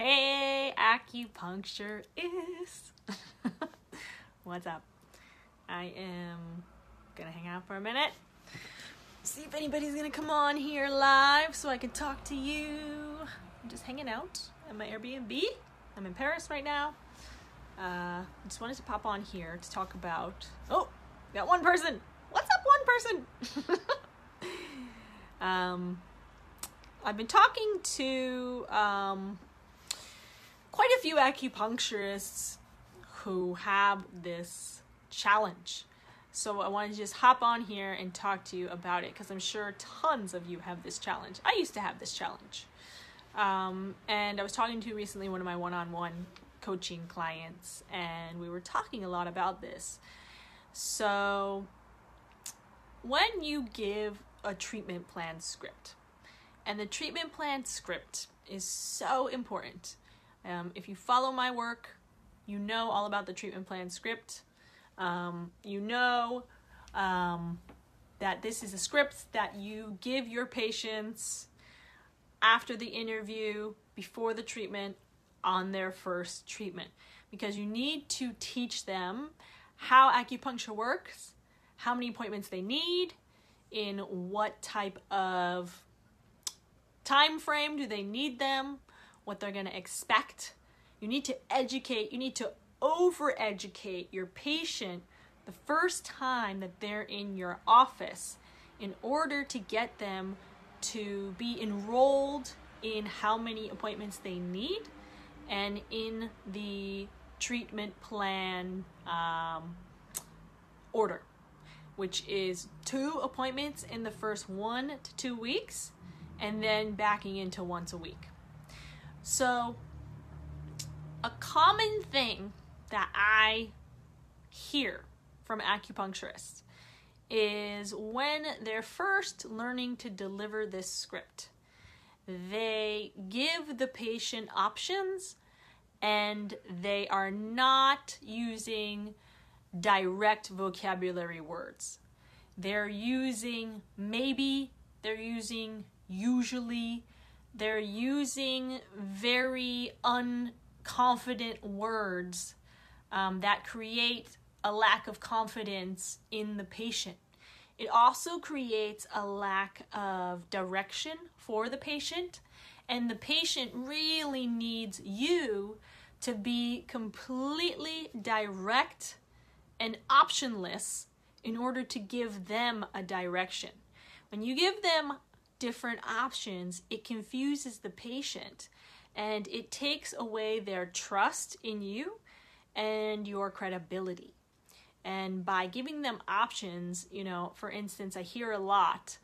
Hey, Acupuncturist. What's up? I am gonna hang out for a minute. See if anybody's gonna come on here live so I can talk to you. I'm just hanging out at my Airbnb. I'm in Paris right now. I just wanted to pop on here to talk about... Oh, got one person. What's up, one person? I've been talking to quite a few acupuncturists who have this challenge. So I wanted to just hop on here and talk to you about it because I'm sure tons of you have this challenge. I used to have this challenge. And I was talking to recently one of my one-on-one coaching clients, and we were talking a lot about this. So when you give a treatment plan script, and the treatment plan script is so important. If you follow my work, you know all about the treatment plan script. You know that this is a script that you give your patients after the interview, before the treatment, on their first treatment. Because you need to teach them how acupuncture works, how many appointments they need, in what type of time frame do they need them, what they're going to expect. You need to educate, you need to over-educate your patient the first time that they're in your office in order to get them to be enrolled in how many appointments they need and in the treatment plan order, which is 2 appointments in the first 1 to 2 weeks and then backing into once a week. So a common thing that I hear from acupuncturists is when they're first learning to deliver this script, they give the patient options and they are not using direct vocabulary words. They're using maybe, they're using usually, they're using very unconfident words that create a lack of confidence in the patient. It also creates a lack of direction for the patient, and the patient really needs you to be completely direct and optionless in order to give them a direction. When you give them different options, it confuses the patient and it takes away their trust in you and your credibility. And by giving them options, for instance, I hear a lot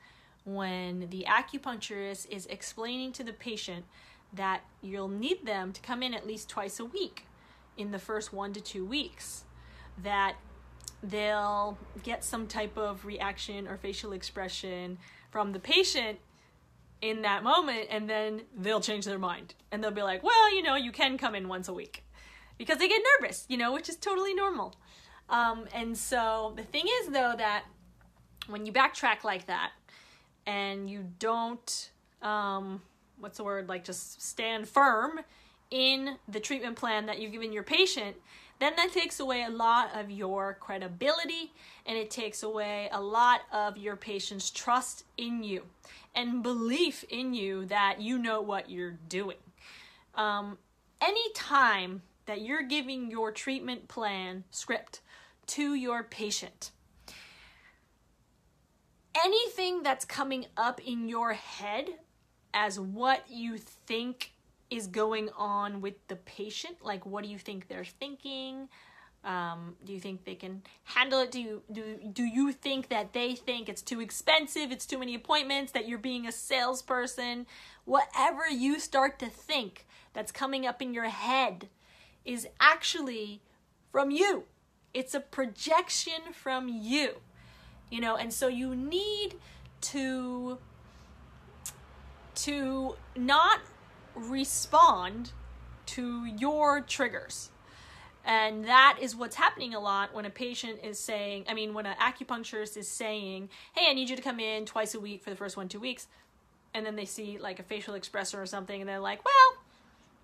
when the acupuncturist is explaining to the patient that you'll need them to come in at least twice a week in the first 1 to 2 weeks, that they'll get some type of reaction or facial expression from the patient in that moment, and then they'll change their mind and they'll be like, well, you can come in once a week, because they get nervous, which is totally normal. And so the thing is, though, that when you backtrack like that and you don't, just stand firm in the treatment plan that you've given your patient, then that takes away a lot of your credibility and it takes away a lot of your patient's trust in you and belief in you that you know what you're doing. Anytime that you're giving your treatment plan script to your patient, anything that's coming up in your head as what you think is going on with the patient, like what do you think they're thinking? Do you think they can handle it? Do you think that they think it's too expensive, it's too many appointments, that you're being a salesperson? Whatever you start to think that's coming up in your head is actually from you. It's a projection from you, and so you need to not respond to your triggers. And that is what's happening a lot when a patient is saying, when an acupuncturist is saying, hey, I need you to come in twice a week for the first 1-2 weeks. And then they see like a facial expression or something and they're like, well,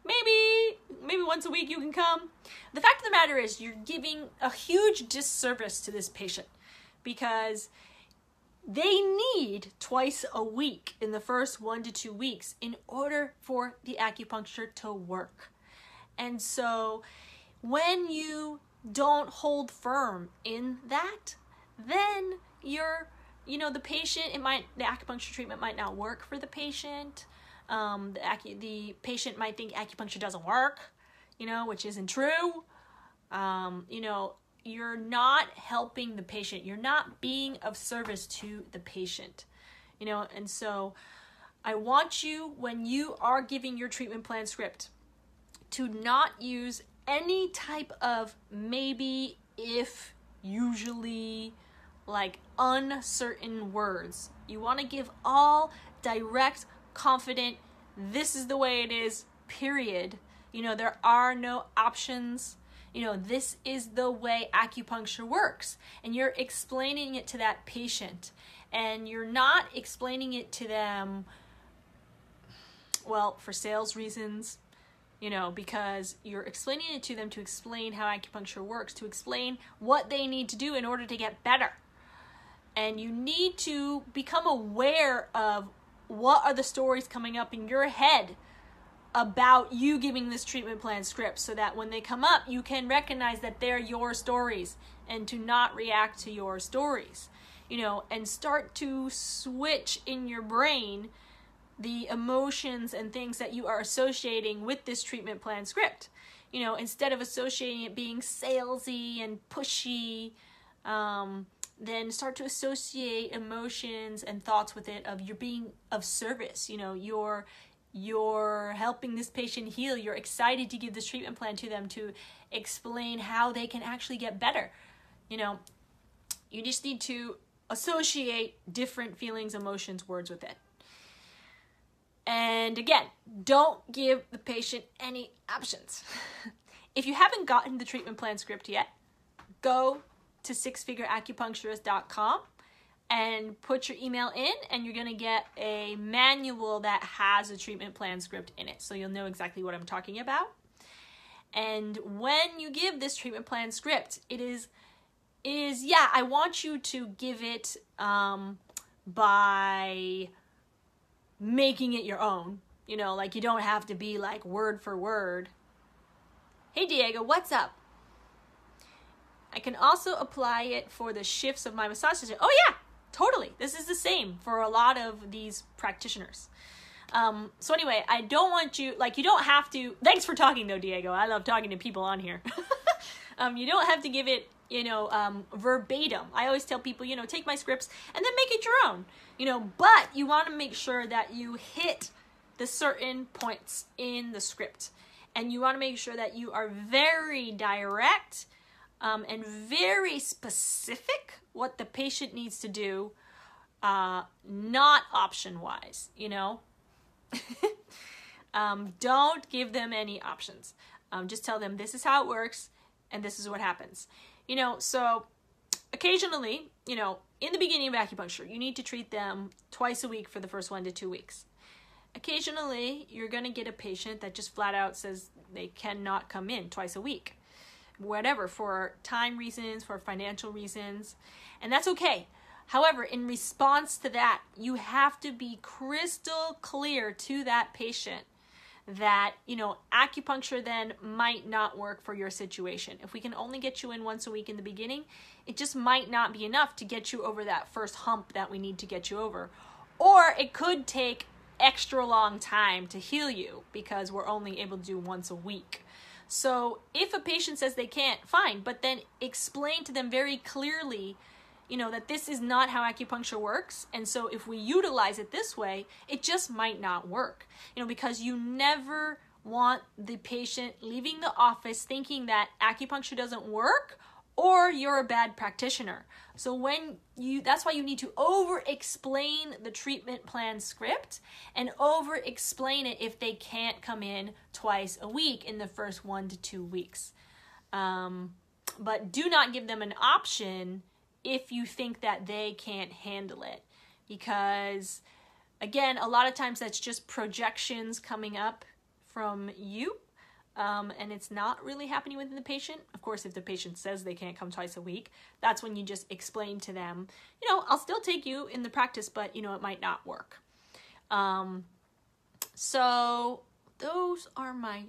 maybe once a week you can come. The fact of the matter is you're giving a huge disservice to this patient because they need twice a week in the first 1 to 2 weeks in order for the acupuncture to work. And so when you don't hold firm in that, then the patient, the acupuncture treatment might not work for the patient. The patient might think acupuncture doesn't work, which isn't true. You're not helping the patient. You're not being of service to the patient, and so I want you, when you are giving your treatment plan script, to not use any type of maybe, if, usually, like uncertain words. You want to give all direct, confident, this is the way it is, period. There are no options. This is the way acupuncture works. And you're explaining it to that patient. And you're not explaining it to them, well, for sales reasons, because you're explaining it to them to explain how acupuncture works, to explain what they need to do in order to get better. And you need to become aware of what are the stories coming up in your head about you giving this treatment plan script, so that when they come up, you can recognize that they're your stories and to not react to your stories, and start to switch in your brain the emotions and things that you are associating with this treatment plan script. Instead of associating it being salesy and pushy, then start to associate emotions and thoughts with it of you're being of service. You're helping this patient heal. You're excited to give this treatment plan to them to explain how they can actually get better. You just need to associate different feelings, emotions, words with it. And again, don't give the patient any options. If you haven't gotten the treatment plan script yet, go to sixfigureacupuncturist.com and put your email in, and you're going to get a manual that has a treatment plan script in it, so you'll know exactly what I'm talking about. And when you give this treatment plan script, I want you to give it by making it your own. Like, you don't have to be like word for word. Hey Diego, what's up? I can also apply it for the shifts of my massage session. Oh yeah, totally. This is the same for a lot of these practitioners. So anyway, I don't want you, you don't have to, thanks for talking though, Diego. I love talking to people on here. You don't have to give it, verbatim. I always tell people, take my scripts and then make it your own, but you want to make sure that you hit the certain points in the script, and you want to make sure that you are very direct and very specific what the patient needs to do, not option-wise, Don't give them any options. Just tell them this is how it works and this is what happens. So occasionally, in the beginning of acupuncture, you need to treat them twice a week for the first 1 to 2 weeks. Occasionally, you're going to get a patient that just flat out says they cannot come in twice a week. Whatever, for time reasons, for financial reasons, and that's okay. However, in response to that, you have to be crystal clear to that patient that, acupuncture then might not work for your situation. If we can only get you in once a week in the beginning, it just might not be enough to get you over that first hump that we need to get you over. Or it could take extra long time to heal you because we're only able to do once a week. So if a patient says they can't, fine, but then explain to them very clearly, that this is not how acupuncture works. And so if we utilize it this way, it just might not work, because you never want the patient leaving the office thinking that acupuncture doesn't work or you're a bad practitioner. So that's why you need to over-explain the treatment plan script and over-explain it if they can't come in twice a week in the first 1 to 2 weeks. But do not give them an option if you think that they can't handle it. Because, again, a lot of times that's just projections coming up from you, and it's not really happening within the patient. Of course, if the patient says they can't come twice a week, that's when you just explain to them, I'll still take you in the practice, but, it might not work. So those are my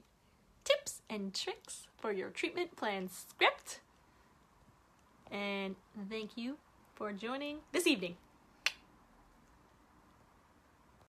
tips and tricks for your treatment plan script. And thank you for joining this evening.